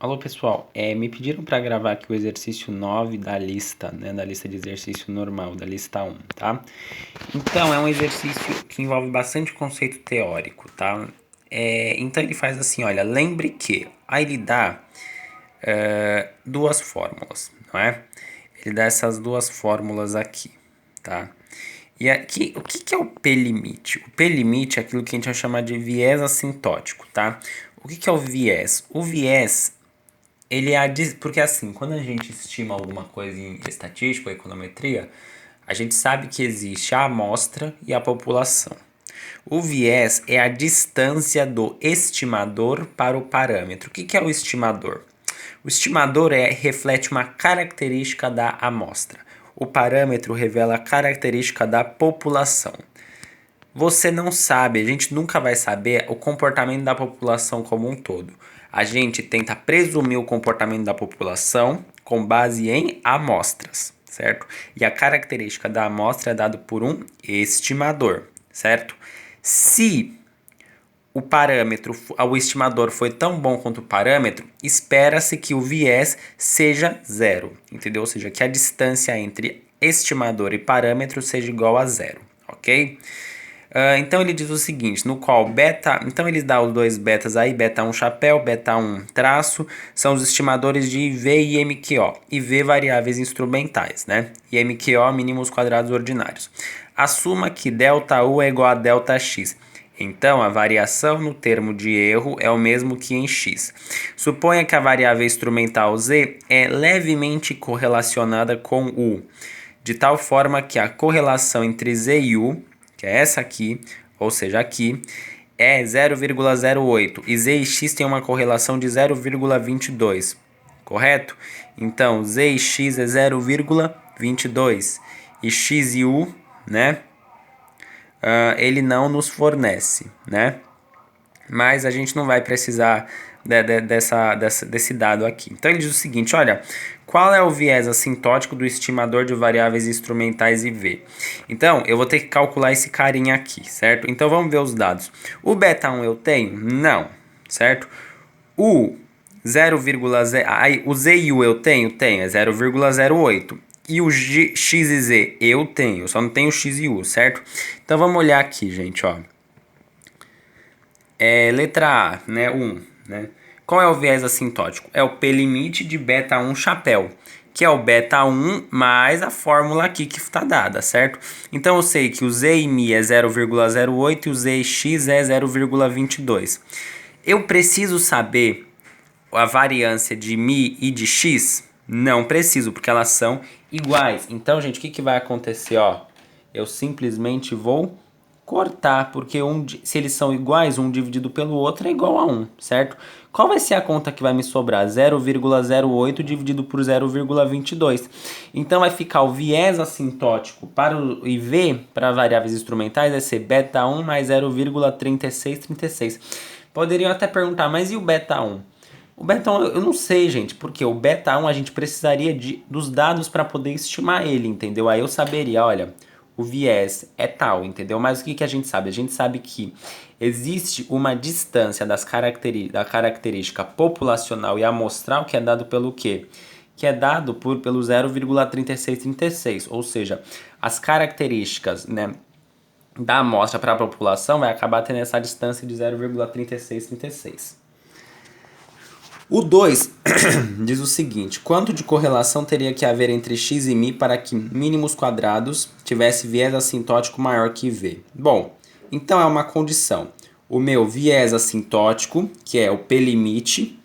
Alô pessoal, me pediram para gravar aqui o exercício 9 da lista, né, da lista de exercício normal, da lista 1, tá? Então, é um exercício que envolve bastante conceito teórico, tá? Então ele faz assim, olha, lembre que, aí ele dá duas fórmulas, não é? Ele dá essas duas fórmulas aqui, tá? E aqui, o que é o P-limite? O P-limite é aquilo que a gente vai chamar de viés assintótico, tá? O que é o viés? O viés ele é porque assim, quando a gente estima alguma coisa em estatística ou econometria, a gente sabe que existe a amostra e a população. O viés é a distância do estimador para o parâmetro. O que é o estimador? O estimador reflete uma característica da amostra. O parâmetro revela a característica da população. Você não sabe, a gente nunca vai saber o comportamento da população como um todo. A gente tenta presumir o comportamento da população com base em amostras, certo? E a característica da amostra é dada por um estimador, certo? Se o estimador foi tão bom quanto o parâmetro, espera-se que o viés seja zero, entendeu? Ou seja, que a distância entre estimador e parâmetro seja igual a zero, ok? Então ele diz o seguinte, no qual beta, então ele dá os dois betas aí, beta 1 chapéu, beta 1 traço, são os estimadores de IV e MQO, IV variáveis instrumentais, né? E MQO mínimos quadrados ordinários. Assuma que delta U é igual a delta X. Então, a variação no termo de erro é o mesmo que em x. Suponha que a variável instrumental z é levemente correlacionada com u, de tal forma que a correlação entre z e u, que é essa aqui, ou seja, aqui, é 0,08 e z e x tem uma correlação de 0,22, correto? Então, z e x é 0,22 e x e u, né? Ele não nos fornece, né? Mas a gente não vai precisar desse dado aqui. Então ele diz o seguinte, olha, qual é o viés assintótico do estimador de variáveis instrumentais IV? Então, eu vou ter que calcular esse carinha aqui, certo? Então vamos ver os dados. O beta 1 eu tenho? Não, certo? O 0,0, o Z e U eu tenho? Tenho, é 0,08. E o X e Z eu tenho, só não tenho X e U, certo? Então vamos olhar aqui, gente, ó. Letra A, né, 1, né? Qual é o viés assintótico? É o P-limite de beta 1 chapéu, que é o beta 1 mais a fórmula aqui que está dada, certo? Então eu sei que o Z e Mi é 0,08 e o Z e X é 0,22. Eu preciso saber a variância de Mi e de X? Não preciso, porque elas são iguais. Então, gente, o que vai acontecer? Ó, eu simplesmente vou cortar, porque se eles são iguais, um dividido pelo outro é igual a 1, certo? Qual vai ser a conta que vai me sobrar? 0,08 dividido por 0,22. Então vai ficar o viés assintótico para o IV, para variáveis instrumentais, vai ser beta 1 mais 0,3636. Poderiam até perguntar, mas e o beta 1? O beta 1 eu não sei, gente, porque o beta 1 a gente precisaria dos dados para poder estimar ele, entendeu? Aí eu saberia, olha, o viés é tal, entendeu? Mas o que a gente sabe? A gente sabe que existe uma distância da característica populacional e amostral que é dado pelo quê? Que é dado pelo 0,3636, ou seja, as características, né, da amostra para a população vai acabar tendo essa distância de 0,3636. O 2 diz o seguinte, quanto de correlação teria que haver entre x e mi para que mínimos quadrados tivesse viés assintótico maior que v? Bom, então é uma condição. O meu viés assintótico, que é o p-limite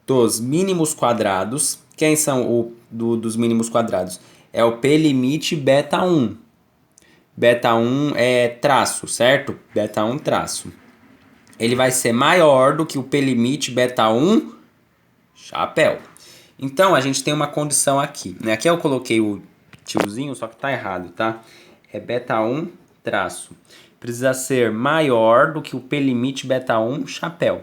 dos mínimos quadrados, quem são dos mínimos quadrados? É o p-limite beta 1. Beta 1 é traço, certo? Beta 1 traço. Ele vai ser maior do que o P-limite beta 1 chapéu. Então, a gente tem uma condição aqui, né? Aqui eu coloquei o tiozinho, só que tá errado, tá? É beta 1 traço. Precisa ser maior do que o P-limite beta 1 chapéu.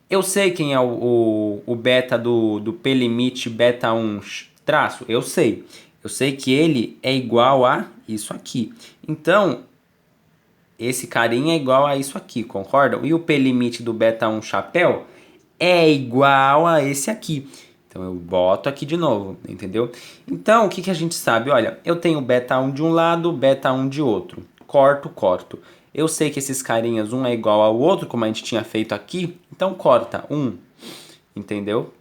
Eu sei quem é o beta do P-limite beta 1 traço? Eu sei. Eu sei que ele é igual a isso aqui. Então, esse carinha é igual a isso aqui, concordam? E o P-limite do beta 1 chapéu é igual a esse aqui. Então eu boto aqui de novo, entendeu? Então o que a gente sabe? Olha, eu tenho beta 1 de um lado, beta 1 de outro. Corto, corto. Eu sei que esses carinhas, um é igual ao outro, como a gente tinha feito aqui. Então corta, 1. Entendeu?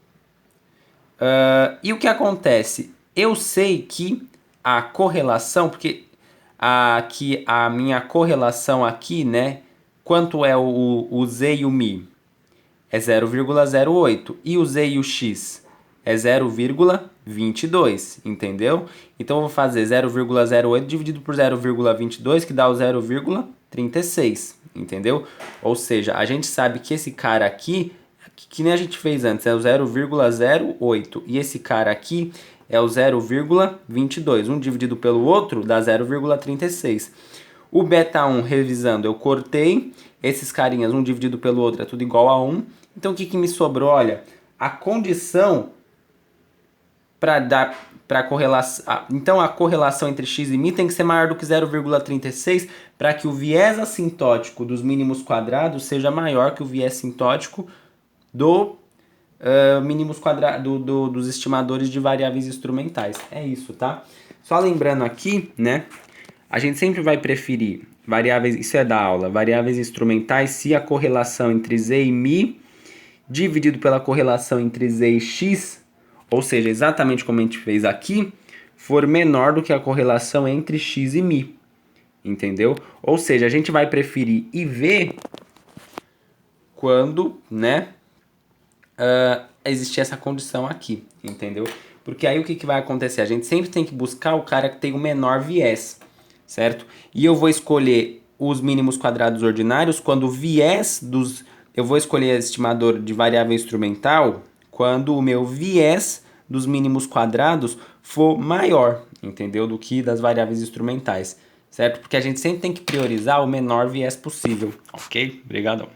E o que acontece? Eu sei que a correlação, porque aqui a minha correlação aqui, né? Quanto é o Z e o Mi? É 0,08. E o Z e o X? É 0,22, entendeu? Então eu vou fazer 0,08 dividido por 0,22, que dá o 0,36, entendeu? Ou seja, a gente sabe que esse cara aqui, que nem a gente fez antes, é o 0,08. E esse cara aqui é o 0,22. Um dividido pelo outro dá 0,36. O beta 1, revisando, eu cortei. Esses carinhas, um dividido pelo outro, é tudo igual a 1. Então, o que me sobrou? Olha, a condição para dar para correlação. Então, a correlação entre x e mi tem que ser maior do que 0,36 para que o viés assintótico dos mínimos quadrados seja maior que o viés sintótico do mínimos quadrados dos estimadores de variáveis instrumentais. É isso, tá? Só lembrando aqui, né? A gente sempre vai preferir variáveis, isso é da aula, variáveis instrumentais se a correlação entre z e mi dividido pela correlação entre z e x, ou seja, exatamente como a gente fez aqui, for menor do que a correlação entre x e mi. Entendeu? Ou seja, a gente vai preferir IV quando, né, existir essa condição aqui, entendeu? Porque aí o que vai acontecer? A gente sempre tem que buscar o cara que tem o menor viés, certo? E eu vou escolher os mínimos quadrados ordinários quando o viés dos... Eu vou escolher estimador de variável instrumental quando o meu viés dos mínimos quadrados for maior, entendeu? Do que das variáveis instrumentais, certo? Porque a gente sempre tem que priorizar o menor viés possível, ok? Obrigadão.